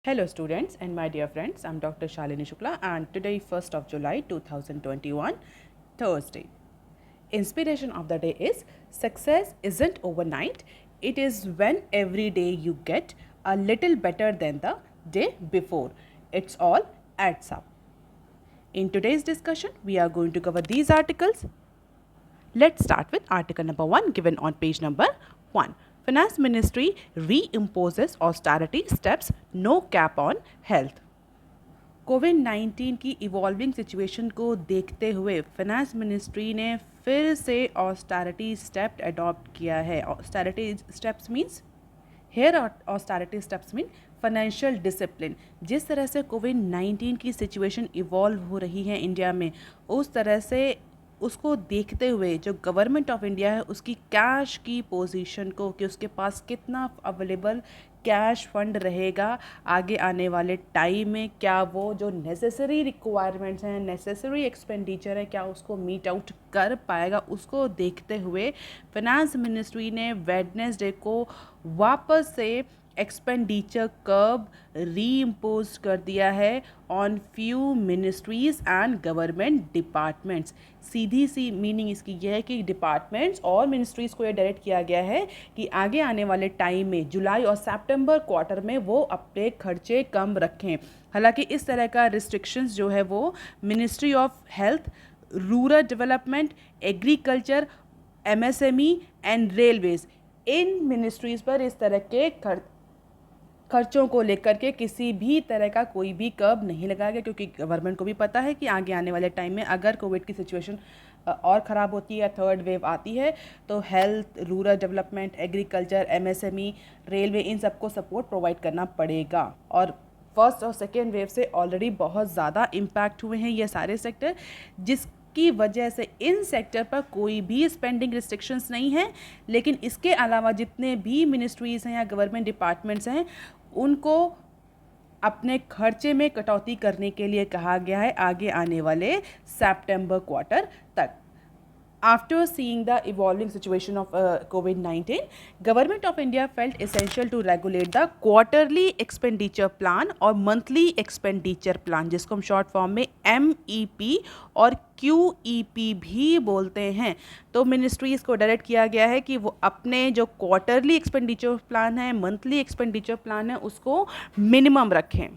Hello students and my dear friends, I'm Dr. Shalini Shukla and today 1st of July 2021, Thursday. Inspiration of the day is success isn't overnight, it is when every day you get a little better than the day before. It's all adds up. In today's discussion, we are going to cover these articles. Let's start with article number 1 given on page number 1. Finance Ministry reimposes austerity steps, no cap on health. कोविड-19 की evolving situation को देखते हुए finance ministry ने फिर से austerity step adopt किया है. Austerity steps means here austerity steps mean financial discipline. जिस तरह से कोविड-19 की सिचुएशन इवॉल्व हो रही है इंडिया में, उस तरह से उसको देखते हुए जो गवर्नमेंट ऑफ इंडिया है उसकी कैश की पोजीशन को, कि उसके पास कितना अवेलेबल कैश फंड रहेगा आगे आने वाले टाइम में, क्या वो जो नेसेसरी रिक्वायरमेंट्स हैं, नेसेसरी एक्सपेंडिचर है, क्या उसको मीट आउट कर पाएगा, उसको देखते हुए फाइनेंस मिनिस्ट्री ने वेडनेसडे को वापस से एक्सपेंडिचर कर्व रीइम्पोज कर दिया है on few ministries and government departments. सीधी सी मीनिंग इसकी यह है कि डिपार्टमेंट्स और मिनिस्ट्रीज़ को यह डायरेक्ट किया गया है कि आगे आने वाले टाइम में जुलाई और सितंबर क्वार्टर में वो अपने खर्चे कम रखें. हालांकि इस तरह का रिस्ट्रिक्शंस जो है वो ministry of health, rural development, agriculture, MSME and Railways, in ministries पर इस तरह के खर्चों को लेकर के किसी भी तरह का कोई भी कर्व नहीं लगाया गया, क्योंकि गवर्नमेंट को भी पता है कि आगे आने वाले टाइम में अगर कोविड की सिचुएशन और ख़राब होती है, थर्ड वेव आती है, तो health, rural development, agriculture, MSME, railway, इन सबको सपोर्ट प्रोवाइड करना पड़ेगा. और फर्स्ट और सेकेंड वेव से ऑलरेडी बहुत ज़्यादा इम्पैक्ट हुए हैं ये सारे सेक्टर, जिसकी वजह से इन सेक्टर पर कोई भी स्पेंडिंग रिस्ट्रिक्शंस नहीं है. लेकिन इसके अलावा जितने भी मिनिस्ट्रीज़ हैं या गवर्नमेंट डिपार्टमेंट्स हैं, उनको अपने खर्चे में कटौती करने के लिए कहा गया है आगे आने वाले सितंबर क्वार्टर तक. After seeing the evolving situation of COVID-19, Government of India felt essential to regulate the quarterly expenditure plan और monthly expenditure plan, जिसको हम शॉर्ट फॉर्म में MEP और QEP भी बोलते हैं. तो मिनिस्ट्रीज़ को डायरेक्ट किया गया है कि वो अपने जो क्वार्टरली एक्सपेंडिचर प्लान है, मंथली एक्सपेंडिचर प्लान है, उसको मिनिमम रखें.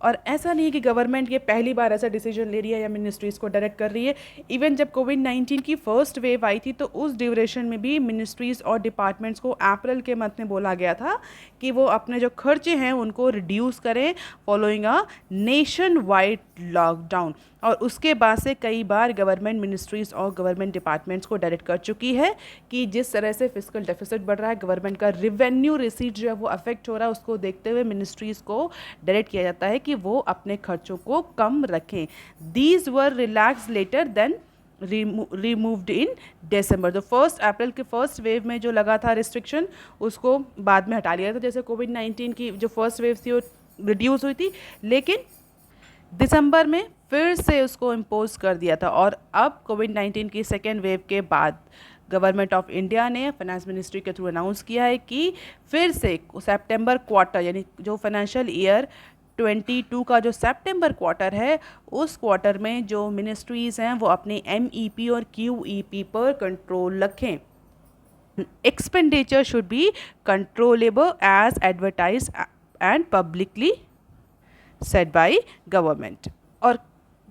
और ऐसा नहीं कि गवर्नमेंट ये पहली बार ऐसा डिसीजन ले रही है या मिनिस्ट्रीज़ को डायरेक्ट कर रही है. इवन जब कोविड-19 की फर्स्ट वेव आई थी तो उस ड्यूरेशन में भी मिनिस्ट्रीज़ और डिपार्टमेंट्स को अप्रैल के मंथ में बोला गया था कि वो अपने जो खर्चे हैं उनको रिड्यूस करें following a nation wide lockdown. और उसके बाद से कई बार गवर्नमेंट मिनिस्ट्रीज़ और गवर्नमेंट डिपार्टमेंट्स को डायरेक्ट कर चुकी है कि जिस तरह से फिस्कल डेफिसिट बढ़ रहा है, गवर्नमेंट का रिवेन्यू रिसीट जो है वो अफेक्ट हो रहा है, उसको देखते हुए मिनिस्ट्रीज़ को डायरेक्ट किया जाता है कि वो अपने खर्चों को कम रखें. These were relax later then removed in December. तो 1 अप्रैल के फर्स्ट वेव में जो लगा था रिस्ट्रिक्शन, उसको बाद में हटा लिया था. जैसे कोविड-19 की जो फर्स्ट वेव थी वो रिड्यूस हुई थी, लेकिन दिसंबर में फिर से उसको इम्पोज कर दिया था. और अब कोविड-19 की सेकेंड वेव के बाद गवर्नमेंट ऑफ इंडिया ने फाइनेंस मिनिस्ट्री के थ्रू अनाउंस किया है कि फिर से सितंबर क्वार्टर, यानी जो फाइनेंशियल ईयर 22 का जो सितंबर क्वार्टर है, उस क्वार्टर में जो मिनिस्ट्रीज़ हैं वो अपने MEP और QEP पर कंट्रोल रखें. Expenditure should be controllable as advertise and publicly set by government. और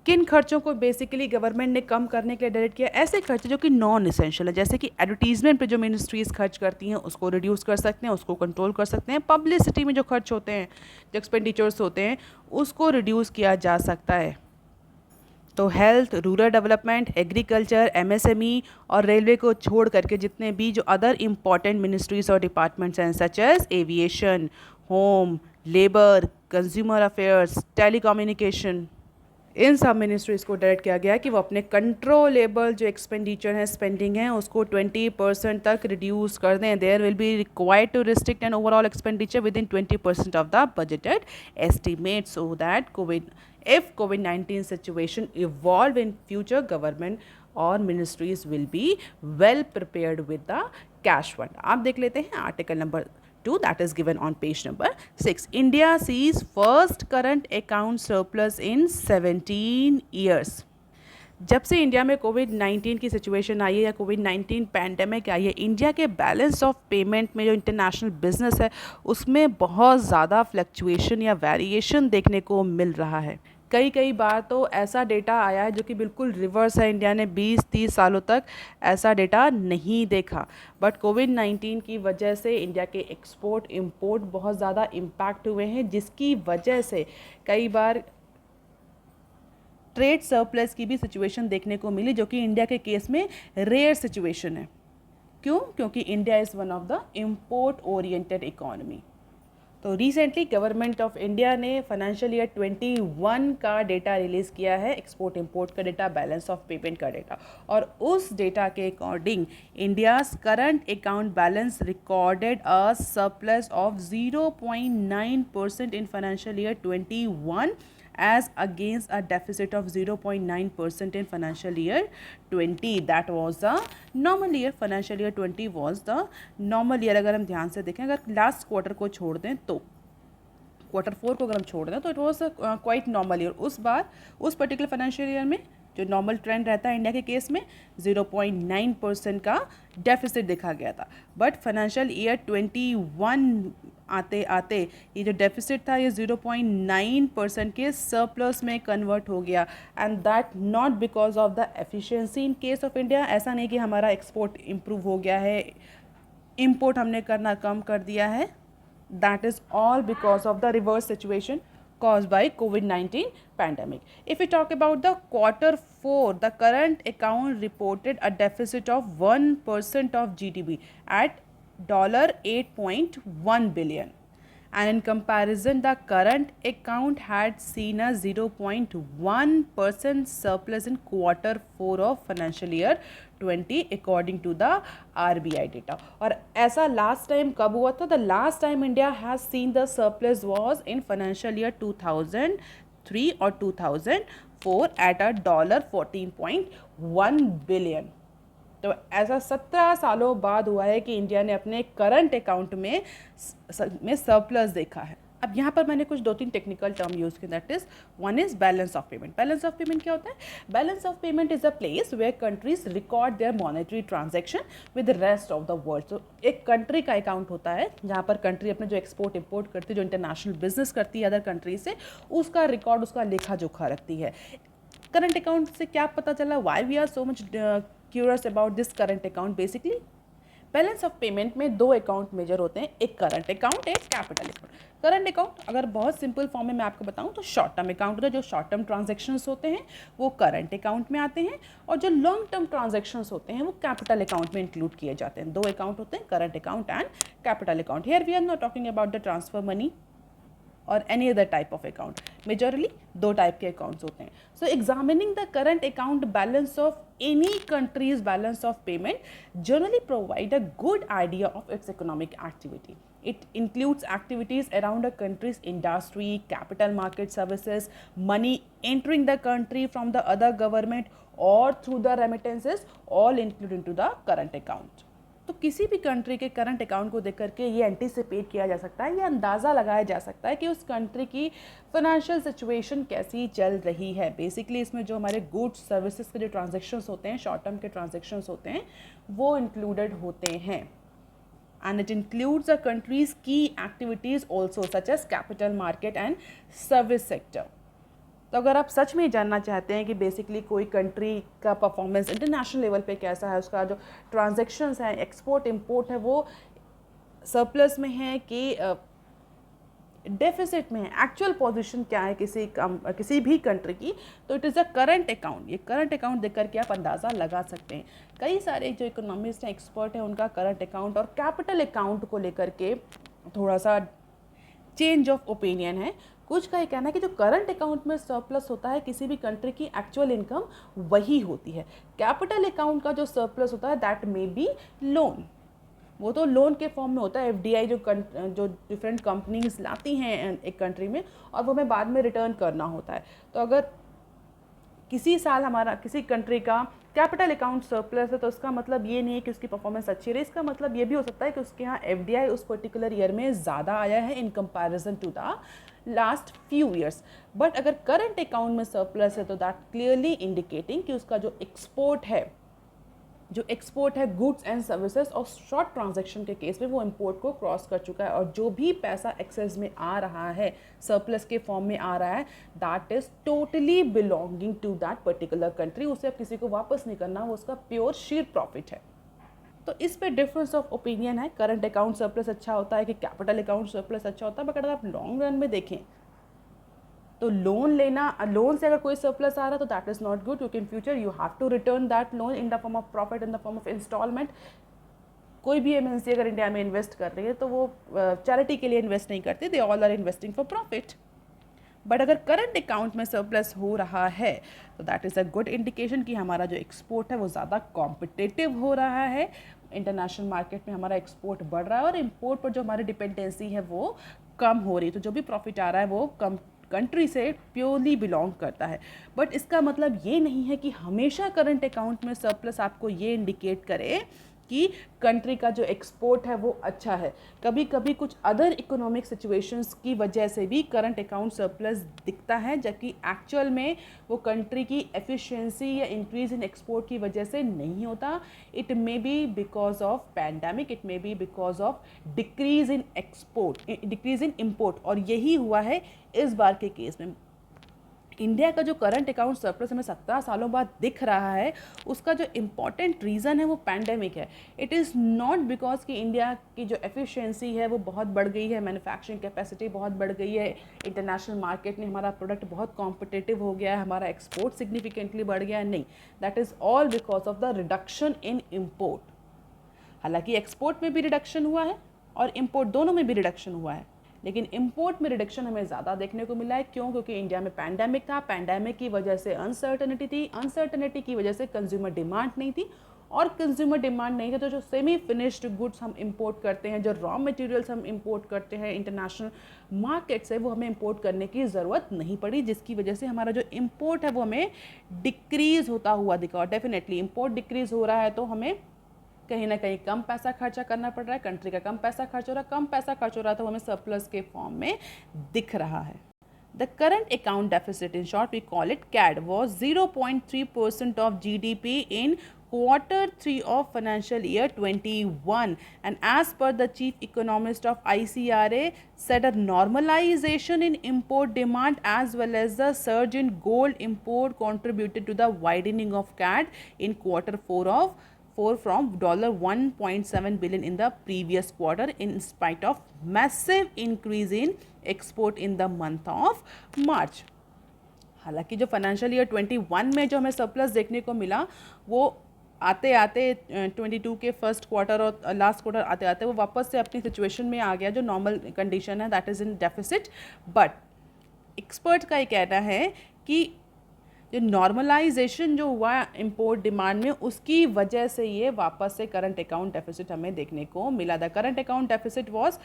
किन खर्चों को बेसिकली गवर्नमेंट ने कम करने के लिए डायरेक्ट किया? ऐसे खर्चे जो कि नॉन इसेंशियल है, जैसे कि एडवर्टीजमेंट पे जो मिनिस्ट्रीज़ खर्च करती हैं उसको रिड्यूस कर सकते हैं, उसको कंट्रोल कर सकते हैं. पब्लिसिटी में जो खर्च होते हैं, जो एक्सपेंडिचर्स होते हैं, उसको रिड्यूस किया जा सकता है. तो health, rural development, agriculture, MSME और रेलवे को छोड़ करके जितने भी जो अदर इम्पॉर्टेंट मिनिस्ट्रीज़ और डिपार्टमेंट्स हैं, such as aviation, home, labour, consumer affairs, telecommunication, इन सब मिनिस्ट्रीज़ को डायरेक्ट किया गया कि वो अपने कंट्रोलेबल जो एक्सपेंडिचर है, स्पेंडिंग है, उसको 20% तक रिड्यूस कर दें. There will be required to restrict an overall expenditure within 20% of the budgeted estimate, so that if COVID-19 situation evolve in future, government और ministries will be well prepared with the cash fund. आप देख लेते हैं article number 2 that is given on page number 6. India sees first current account surplus in 17 years. जब से India में कोविड-19 की situation आई है या कोविड-19 पैंडेमिक आई है, इंडिया के बैलेंस ऑफ पेमेंट में जो इंटरनेशनल बिजनेस है उसमें बहुत ज़्यादा फ्लक्चुएशन या वेरिएशन देखने को मिल रहा है। कई बार तो ऐसा डेटा आया है जो कि बिल्कुल रिवर्स है, इंडिया ने 20-30 सालों तक ऐसा डेटा नहीं देखा। बट कोविड-19 की वजह से इंडिया के एक्सपोर्ट इंपोर्ट बहुत ज़्यादा इम्पैक्ट हुए हैं, जिसकी वजह से कई बार ट्रेड सरप्लस की भी सिचुएशन देखने को मिली, जो कि इंडिया के केस में रेयर सिचुएशन है। क्यों? क्योंकि India is one of the import oriented economy. तो रिसेंटली गवर्नमेंट ऑफ इंडिया ने फाइनेंशियल ईयर 21 का डेटा रिलीज़ किया है, एक्सपोर्ट इंपोर्ट का डेटा, बैलेंस ऑफ पेमेंट का डेटा, और उस डेटा के according India's current account balance recorded a surplus of 0.9% in financial year 21 as against a deficit of 0.9% in financial year 20. That was the normal year. Financial year 20 was the normal year. अगर हम ध्यान से देखें, अगर last quarter को छोड़ दें तो क्वार्टर 4 को अगर हम छोड़ दें तो it was quite normal year. उस बार उस पर्टिकुलर फाइनेंशियल ईयर में जो नॉर्मल ट्रेंड रहता है इंडिया के केस में 0.9% का डेफिसिट देखा गया था। बट फाइनेंशियल ईयर 21 आते आते ये जो डेफिसिट था ये 0.9% के सरप्लस में कन्वर्ट हो गया, and that not because of the efficiency in case of India. ऐसा नहीं कि हमारा एक्सपोर्ट इम्प्रूव हो गया है, इम्पोर्ट हमने करना कम कर दिया है, that is all because of the reverse situation caused by COVID-19 pandemic. If we talk about the quarter 4, the current account reported a deficit of 1% of GDP at $8.1 billion. And in comparison, the current account had seen a 0.1% surplus in quarter 4 of financial year 20 according to the RBI data. और ऐसा last time कब हुआ था? The last time India has seen the surplus was in financial year 2003 or 2004 at a $14.1 billion. तो ऐसा 17 सालों बाद हुआ है कि इंडिया ने अपने करंट अकाउंट में सरप्लस देखा है। अब यहाँ पर मैंने कुछ 2-3 टेक्निकल टर्म यूज़ किए, that is one is balance of payment. Balance of payment क्या होता है? Balance of payment is a place where countries record their monetary transaction with the rest of the world. तो एक country का account होता है जहाँ पर कंट्री अपने जो एक्सपोर्ट इंपोर्ट करती है, जो इंटरनेशनल बिजनेस करती है अदर कंट्री से, उसका रिकॉर्ड, उसका लेखा जोखा रखती है। करंट अकाउंट से क्या पता चला? Why we are so much curious about this current account? Basically balance of payment में 2 अकाउंट मेजर होते हैं, एक करंट अकाउंट, एक कैपिटल अकाउंट। करंट अकाउंट अगर बहुत सिंपल फॉर्म में मैं आपको बताऊं तो शॉर्ट टर्म अकाउंट होता है, जो शॉर्ट टर्म ट्रांजैक्शंस होते हैं वो करंट अकाउंट में आते हैं, और जो लॉन्ग टर्म ट्रांजैक्शंस होते हैं वो कैपिटल अकाउंट में इंक्लूड किए जाते हैं। 2 अकाउंट होते हैं, current account and capital account. Here we are not talking about the transfer money or any other type of account. Majorly 2 type के अकाउंट्स होते हैं. So examining the current account balance of any country's balance of payment generally provide a good idea of its economic activity. It includes activities around a country's industry, capital market services, money entering the country from the other government or through the remittances, all included into the current account. तो किसी भी country के current account को देख करके ये anticipate किया जा सकता है, ये अंदाज़ा लगाया जा सकता है कि उस कंट्री की फाइनेंशियल सिचुएशन कैसी चल रही है। बेसिकली इसमें जो हमारे गुड्स सर्विसेज के जो ट्रांजैक्शंस होते हैं, शॉर्ट टर्म के ट्रांजैक्शंस होते हैं, वो इंक्लूडेड होते हैं। And it includes a countries की activities also such as capital market and service sector. तो अगर आप सच में जानना चाहते हैं कि बेसिकली कोई कंट्री का परफॉर्मेंस इंटरनेशनल लेवल पे कैसा है, उसका जो ट्रांजैक्शंस हैं, एक्सपोर्ट इंपोर्ट है, वो सरप्लस में है कि डेफिसिट में है, एक्चुअल पोजीशन क्या है किसी भी कंट्री की, तो it is a current account. ये करंट अकाउंट देख करके आप अंदाज़ा लगा सकते हैं। कई सारे जो इकोनॉमिस्ट हैं, एक्सपर्ट हैं, उनका करंट अकाउंट और कैपिटल अकाउंट को लेकर के थोड़ा सा चेंज ऑफ ओपिनियन है। कुछ का ये कहना है कि जो करंट अकाउंट में सरप्लस होता है किसी भी कंट्री की एक्चुअल इनकम वही होती है। कैपिटल अकाउंट का जो सरप्लस होता है दैट मे बी लोन, वो तो लोन के फॉर्म में होता है। एफडीआई जो डिफरेंट कंपनीज लाती हैं एक कंट्री में और वो हमें बाद में रिटर्न करना होता है। तो अगर किसी साल हमारा किसी कंट्री का कैपिटल अकाउंट सरप्लस है तो उसका मतलब ये नहीं है कि उसकी परफॉर्मेंस अच्छी रही, इसका मतलब ये भी हो सकता है कि उसके यहाँ एफडीआई उस पर्टिकुलर ईयर में ज़्यादा आया है in comparison to the last few years. But अगर करंट अकाउंट में सरप्लस है तो दैट क्लियरली इंडिकेटिंग कि उसका जो एक्सपोर्ट है गुड्स एंड सर्विसेज और शॉर्ट ट्रांजैक्शन के केस में वो इंपोर्ट को क्रॉस कर चुका है, और जो भी पैसा एक्सेस में आ रहा है, सरप्लस के फॉर्म में आ रहा है, that is totally belonging to that particular country. उसे अब किसी को वापस नहीं करना, वो उसका प्योर शीर प्रॉफिट है। तो इस पे डिफरेंस ऑफ ओपिनियन है, करंट अकाउंट सरप्लस अच्छा होता है कि कैपिटल अकाउंट सरप्लस अच्छा होता है। बट अगर आप लॉन्ग रन में देखें तो लोन से अगर कोई सरप्लस आ रहा है तो दैट इज़ नॉट गुड, क्योंकि in future you have to return that loan in the form of profit, in the form of instalment. कोई भी एमएनसी अगर इंडिया में इन्वेस्ट कर रही है तो वो चैरिटी के लिए इन्वेस्ट नहीं करते, they all are investing for profit. But अगर करंट अकाउंट में सरप्लस हो रहा है तो that is a good indication कि हमारा जो एक्सपोर्ट है वो ज़्यादा कॉम्पिटिटिव हो रहा है, इंटरनेशनल मार्केट में हमारा एक्सपोर्ट बढ़ रहा है और इम्पोर्ट पर जो हमारी डिपेंडेंसी है वो कम हो रही है। तो जो भी प्रॉफिट आ रहा है वो कम कंट्री से प्योरली बिलोंग करता है। बट इसका मतलब ये नहीं है कि हमेशा करंट अकाउंट में सरप्लस आपको ये इंडिकेट करे कि कंट्री का जो एक्सपोर्ट है वो अच्छा है। कभी कभी कुछ अदर इकोनॉमिक सिचुएशंस की वजह से भी करंट अकाउंट सरप्लस दिखता है, जबकि एक्चुअल में वो कंट्री की एफिशिएंसी या इंक्रीज इन एक्सपोर्ट की वजह से नहीं होता। It may be because of pandemic, it may be because of decrease in import, और यही हुआ है इस बार के केस में। इंडिया का जो करंट अकाउंट सरप्लस हमें 17 सालों बाद दिख रहा है, उसका जो इम्पॉर्टेंट रीज़न है वो पैंडेमिक है। इट इज़ नॉट बिकॉज कि इंडिया की जो एफिशिएंसी है वो बहुत बढ़ गई है, मैन्युफैक्चरिंग कैपेसिटी बहुत बढ़ गई है, इंटरनेशनल मार्केट में हमारा प्रोडक्ट बहुत कॉम्पिटिटिव हो गया है, हमारा एक्सपोर्ट सिग्निफिकेंटली बढ़ गया है, नहीं, that is all because of the reduction in import. हालांकि एक्सपोर्ट में भी रिडक्शन हुआ है और इम्पोर्ट दोनों में भी रिडक्शन हुआ है, लेकिन इंपोर्ट में रिडक्शन हमें ज़्यादा देखने को मिला है। क्यों? क्योंकि इंडिया में पैंडेमिक था, पैंडेमिक की वजह से अनसर्टनिटी थी, अनसर्टनिटी की वजह से कंज्यूमर डिमांड नहीं थी, और कंज्यूमर डिमांड नहीं है तो जो सेमी फिनिश्ड गुड्स हम इंपोर्ट करते हैं, जो रॉ मटेरियल्स हम इंपोर्ट करते हैं इंटरनेशनल मार्केट से, वो हमें इंपोर्ट करने की ज़रूरत नहीं पड़ी, जिसकी वजह से हमारा जो इंपोर्ट है वो हमें डिक्रीज़ होता हुआ दिखा। और डेफिनेटली इंपोर्ट डिक्रीज़ हो रहा है तो हमें कहीं ना कहीं कम पैसा खर्चा करना पड़ रहा है, कंट्री का कम पैसा खर्च हो रहा है, कम पैसा खर्च हो रहा है तो हमें सरप्लस के फॉर्म में दिख रहा है। The current account deficit, in short we call it CAD, was 0.3% of GDP in Q3 of financial year 21, and as per the chief economist of ICRA said, a normalization in import demand as well as the surge in gold import contributed to the widening of CAD in Q4 from $1.7 billion in the previous quarter, in spite of massive increase in export in the month of March. हालांकि जो financial year 21 में जो हमें surplus देखने को मिला वो आते आते 22 के फर्स्ट क्वार्टर और लास्ट क्वार्टर आते आते वो वापस से अपनी सिचुएशन में आ गया जो नॉर्मल कंडीशन है, that is in deficit. But expert का ये कहना है कि जो नॉर्मलाइजेशन जो हुआ इंपोर्ट डिमांड में, उसकी वजह से ये वापस से करंट अकाउंट डेफिसिट हमें देखने को मिला था। Current account deficit was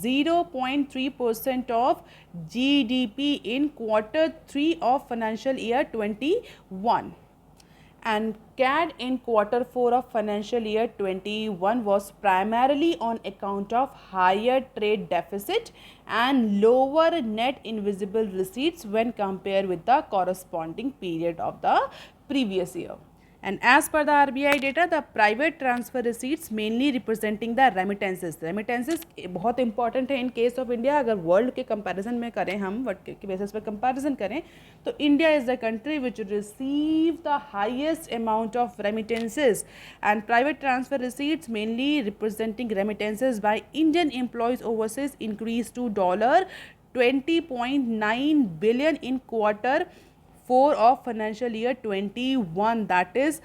0.3% of GDP in Q3 of financial year 21, and CAD in Q4 of financial year 21 was primarily on account of higher trade deficit and lower net invisible receipts when compared with the corresponding period of the previous year. And as per the RBI data, the private transfer receipts mainly representing the remittances. Remittances बहुत important है in case of India. अगर world के comparison में करें, हम world के basis पर comparison करें तो India is the country which receive the highest amount of remittances, and private transfer receipts mainly representing remittances by Indian employees overseas increased to $20.9 billion in Q4 of financial year 21, that is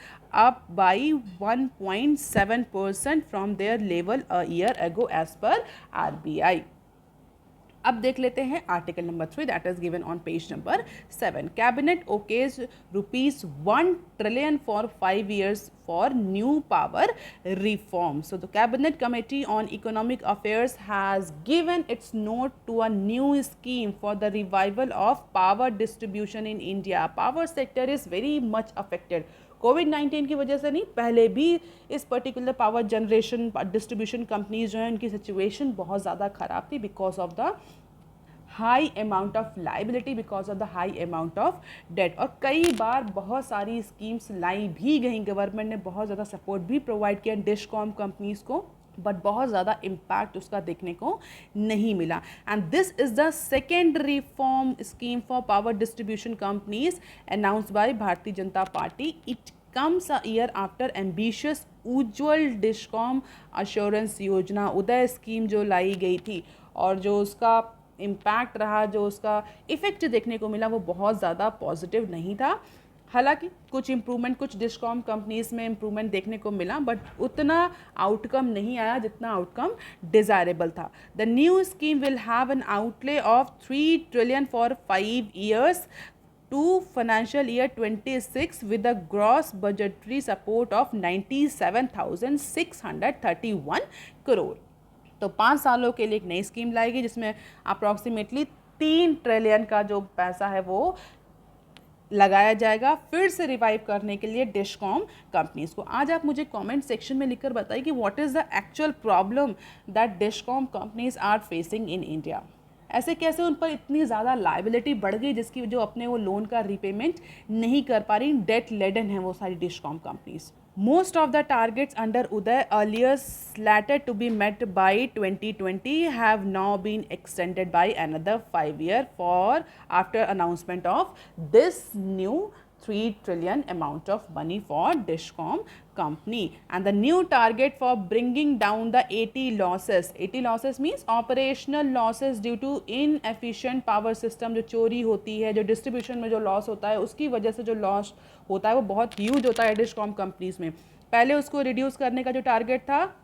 up by 1.7% from their level a year ago as per RBI. अब देख लेते हैं article number 3 that is given on page number 7. Cabinet okays ₹1 trillion for 5 years for new power reform. So the Cabinet Committee on Economic Affairs has given its note to a new scheme for the revival of power distribution in India. Power sector is very much affected. कोविड-19 की वजह से नहीं, पहले भी इस particular power generation distribution companies जो हैं उनकी सिचुएशन बहुत ज़्यादा ख़राब थी because of the high amount of liability, because of the high amount of debt. और कई बार बहुत सारी स्कीम्स लाई भी गई, गवर्नमेंट ने बहुत ज़्यादा सपोर्ट भी प्रोवाइड किया डिस्कॉम कंपनीज़ को, बट बहुत ज़्यादा इम्पैक्ट उसका देखने को नहीं मिला। And this is the second reform scheme for power distribution companies announced by Bharatiya Janata party. It comes a year after ambitious Ujjwal discom assurance योजना, उदय स्कीम जो लाई गई थी, और जो उसका इम्पैक्ट रहा, जो उसका इफ़ेक्ट देखने को मिला, वो बहुत ज़्यादा पॉजिटिव नहीं था। हालांकि कुछ इम्प्रूवमेंट, कुछ डिस्कॉम कंपनीज़ में इम्प्रूवमेंट देखने को मिला, बट उतना आउटकम नहीं आया जितना आउटकम डिज़ायरेबल था। The new scheme will have an outlay of 3 trillion for 5 years to financial year 26 with a gross budgetary support of 97,631 crore। तो 5 सालों के लिए एक नई स्कीम लाएगी जिसमें अप्रॉक्सीमेटली 3 ट्रिलियन का जो पैसा है वो लगाया जाएगा फिर से रिवाइव करने के लिए डिस्कॉम कंपनीज को। आज आप मुझे कमेंट सेक्शन में लिखकर बताइए कि what is the actual problem that discom companies are facing in India. ऐसे कैसे उन पर इतनी ज़्यादा लाइबिलिटी बढ़ गई जिसकी जो अपने वो लोन का रीपेमेंट नहीं कर पा रही, डेट लेडन है वो सारी discom companies. Most of the targets under Uday earlier slated to be met by 2020 have now been extended by another 5 years for after announcement of this new 3 trillion amount of money for Discom company, and the new target for bringing down the AT losses. AT losses means operational losses due to inefficient power system। जो चोरी होती है, जो distribution में जो loss होता है, उसकी वजह से जो लॉस होता है वो बहुत ह्यूज होता है डिस्कॉम कंपनीज में। पहले उसको रिड्यूस करने का जो टारगेट था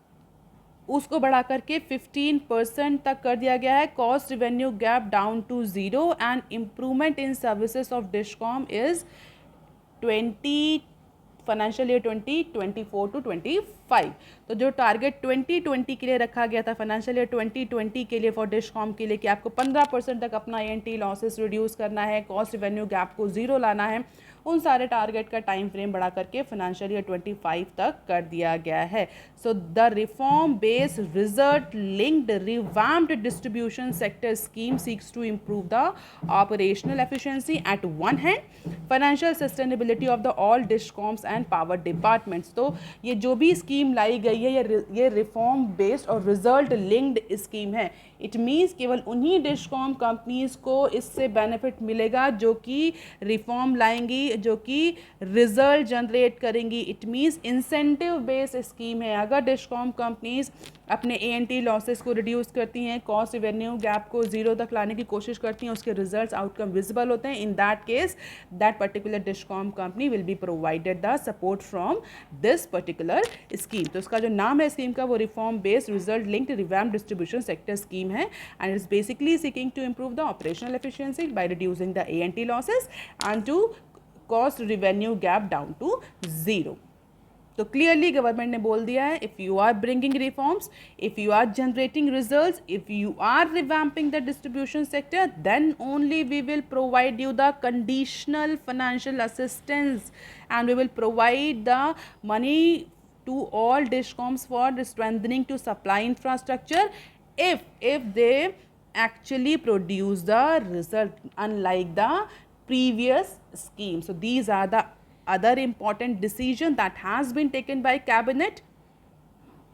उसको बढ़ा करके 15% तक कर दिया गया है। Cost revenue gap down to 0 and improvement in services of discom is 20 financial year 2024 to 25। तो जो टारगेट 2020 के लिए रखा गया था, फाइनेंशियल ईयर 2020 के लिए फॉर डिस्कॉम के लिए, कि आपको 15% तक अपना एएनटी लॉसेस रिड्यूस करना है, कॉस्ट रिवेन्यू गैप को 0 लाना है, उन सारे टारगेट का टाइम फ्रेम बढ़ा करके फाइनेंशियल ईयर 25 तक कर दिया गया है। So the reform based result linked revamped distribution sector scheme seeks to improve the operational efficiency at one hand, financial sustainability of the all discoms and power departments. तो ये जो भी स्कीम लाई गई है ये रिफॉर्म बेस्ड और result linked scheme है। इट मीन्स केवल उन्हीं डिस्कॉम कंपनीज को इससे बेनिफिट मिलेगा जो कि रिफॉर्म लाएंगी, जो कि रिजल्ट जनरेट करेंगी। It means incentive based scheme है। अगर डिस्कॉम कंपनीज अपने एएनटी लॉसेस को रिड्यूस करती हैं, कॉस्ट रेवेन्यू गैप को 0 तक लाने की कोशिश करती हैं, उसके रिजल्ट्स आउटकम विजिबल होते हैं, in that case that particular discom company will be provided the support from this particular scheme. तो उसका जो नाम है स्कीम का वो reform based result linked revamped distribution sector scheme है, and it's basically seeking to improve the operational efficiency by reducing the ANT losses and to cost revenue gap down to 0। तो clearly government ने बोल दिया है, if you are bringing reforms, if you are generating results, if you are revamping the distribution sector, then only we will provide you the conditional financial assistance and we will provide the money to all discoms for strengthening to supply infrastructure if they actually produce the result, unlike the previous scheme. So these are the other important decision that has been taken by cabinet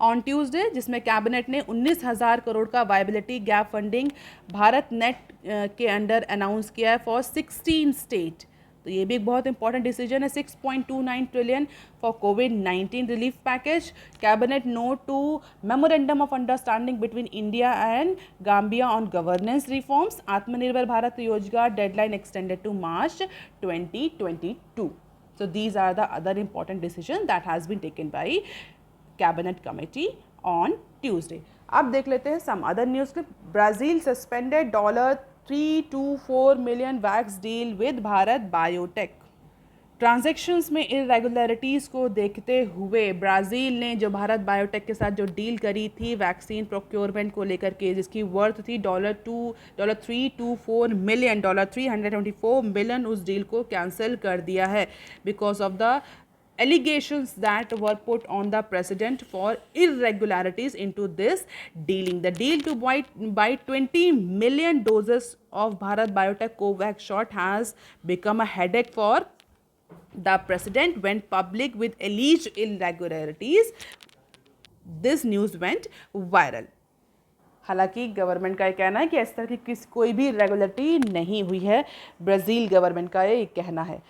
on Tuesday, जिसमें cabinet ने 19,000 करोड़ का viability gap funding Bharat net के under announce किया है for 16 state. तो ये भी एक बहुत इंपॉर्टेंट डिसीजन है। 6.29 ट्रिलियन फॉर कोविड-19 relief package. Cabinet note to memorandum of understanding between India and Gambia on governance reforms. Aatmanirbhar Bharat Yojana deadline extended to March 2022। So these are the other important decision that has been taken by Cabinet Committee on Tuesday। अब देख लेते हैं some other news clip। Brazil suspended $324 million wax deal with Bharat biotech. Transactions में irregularities को देखते हुए Brazil ने जो भारत बायोटेक के साथ जो डील करी थी वैक्सीन प्रोक्योरमेंट को लेकर के, जिसकी वर्थ थी $324 मिलियन, $324 मिलियन, उस डील को कैंसिल कर दिया है because of the allegations that were put on the president for irregularities into this dealing. The deal to buy 20 million doses of Bharat Biotech Covax shot has become a headache for the president went public with alleged irregularities. This news went viral. हालांकि government का ये कहना है कि इस तरह की कोई भी रेगुलेटरी नहीं हुई है, ब्राज़ील गवर्नमेंट का ये कहना है।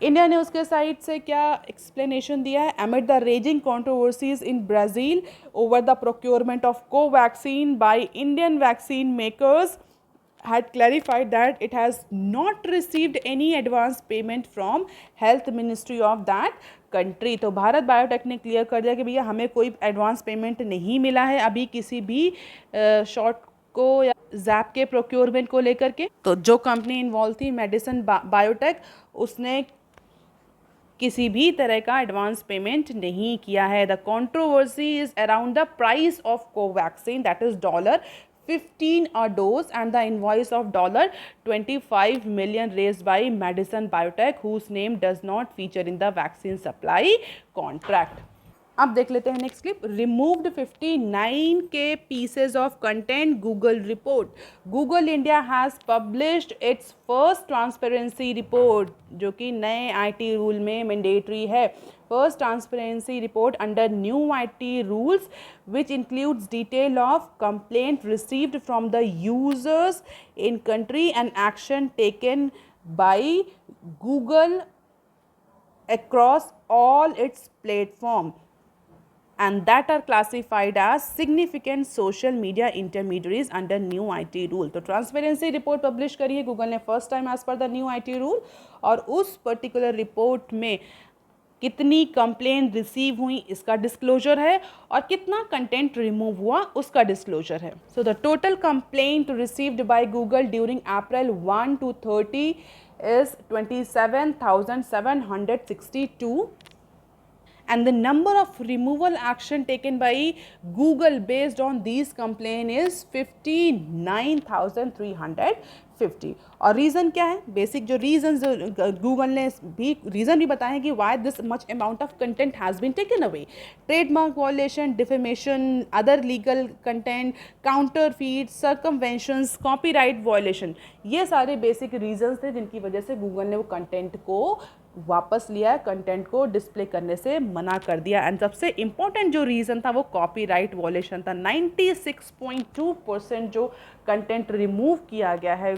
इंडिया ने उसके साइड से क्या एक्सप्लेनेशन दिया है? एमिड the raising controversies in Brazil over the procurement of Covaxin by Indian vaccine makers had clarified that it has not received any advance payment from health ministry of that country। तो Bharat biotech ने clear कर दिया कि भैया हमें कोई advance payment नहीं मिला है अभी किसी भी शॉट को या जैप के प्रोक्योरमेंट को लेकर के। तो जो कंपनी इन्वॉल्व थी मेडिसिन बायोटेक, उसने किसी भी तरह का एडवांस पेमेंट नहीं किया है। The controversy is around the price of Covaxin that is $15 a dose and the invoice of $25 million raised by Madison Biotech, whose name does not feature in the vaccine supply contract। अब देख लेते हैं next clip. Removed 59K pieces of content, Google report. Google India has published it's first transparency report, जो कि नए IT rule में mandatory है। First transparency report under new IT rules which includes detail of complaint received from the users in country and action taken by Google across all its platform and that are classified as significant social media intermediaries under new IT rule। तो transparency report publish करी है Google ने first time as per the new IT rule, और उस particular report में कितनी complain receive हुई इसका डिस्क्लोजर है और कितना कंटेंट रिमूव हुआ उसका डिस्क्लोजर है। So the total complaint received by Google during April 1 to 30 is 27,762 and the number of removal action taken by Google based on these complaint is 59,350। और reason क्या है? बेसिक जो रीज़न गूगल ने भी reason भी बताए हैं कि why this much amount of content has been taken away. Trademark violation, defamation, other legal content, counterfeit, circumventions, copyright violation, ये सारे बेसिक रीजंस थे जिनकी वजह से गूगल ने वो कंटेंट को वापस लिया, कंटेंट को डिस्प्ले करने से मना कर दिया। एंड सबसे इम्पोर्टेंट जो रीज़न था वो कॉपीराइट वॉयलेशन था। 96.2% जो कंटेंट रिमूव किया गया है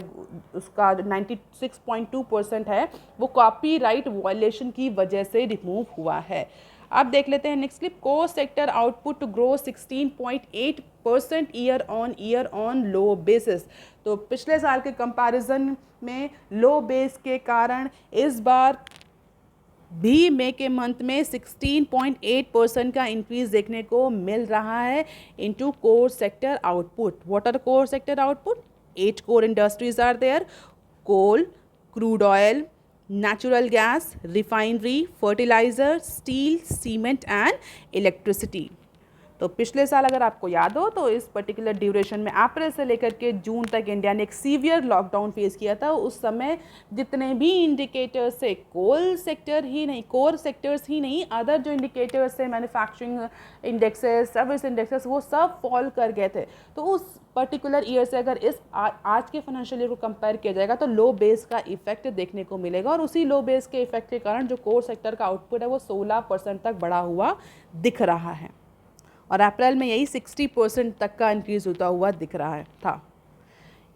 उसका 96.2% है वो कॉपीराइट वॉयलेशन की वजह से रिमूव हुआ है। अब देख लेते हैं next clip. Core sector output to grow 16.8% year on low basis. तो पिछले साल के कंपैरिजन में लो बेस के कारण इस बार भी मई के मंथ में 16.8% का इंक्रीज देखने को मिल रहा है into core sector output. What are core sector output? 8 core industries are there: coal, crude oil, natural gas, refinery, fertilizer, steel, cement and electricity। तो पिछले साल अगर आपको याद हो तो इस पर्टिकुलर ड्यूरेशन में अप्रैल से लेकर के जून तक इंडिया ने एक सीवियर लॉकडाउन फेस किया था। उस समय जितने भी इंडिकेटर्स से कोर सेक्टर्स ही नहीं, अदर जो इंडिकेटर्स है मैन्युफैक्चरिंग इंडेक्सेस, सर्विस इंडेक्सेस, वो सब फॉल कर गए थे। तो उस पर्टिकुलर ईयर से अगर इस आज के फाइनेंशियल ईयर को कंपेयर किया जाएगा तो लो बेस का इफेक्ट देखने को मिलेगा, और उसी लो बेस के इफेक्ट के कारण जो कोर सेक्टर का आउटपुट है वो 16% तक बढ़ा हुआ दिख रहा है, और अप्रैल में यही 60% तक का इंक्रीज होता हुआ दिख रहा था।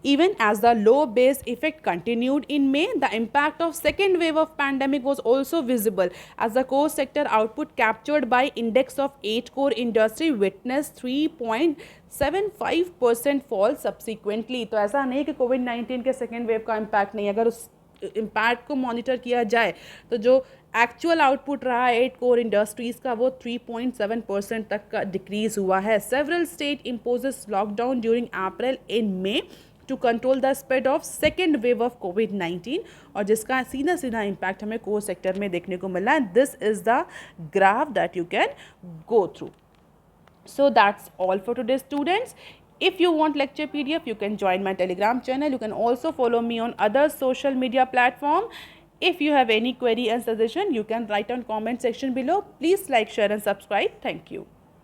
Even as the low base effect continued in May, the impact of second wave of pandemic was also visible as the core sector output captured by index of 8 core industry witnessed 3.75% fall subsequently। तो ऐसा नहीं कि कोविड-19 के second wave का impact नहीं, अगर उस impact को मॉनिटर किया जाए तो जो एक्चुअल आउटपुट रहा 8 कोर इंडस्ट्रीज़ का वो 3.7% तक का डिक्रीज हुआ है। Several state imposes lockdown during April in May to control the spread of second wave of कोविड-19, और जिसका सीधा इम्पैक्ट हमें कोर सेक्टर में देखने को मिला है। This is the graph that you can go through. So that's all for today, students. If you want lecture PDF, you can join my Telegram channel. You can also follow me on other social media platform. If you have any query and suggestion, you can write on comment section below. Please like, share and subscribe. Thank you.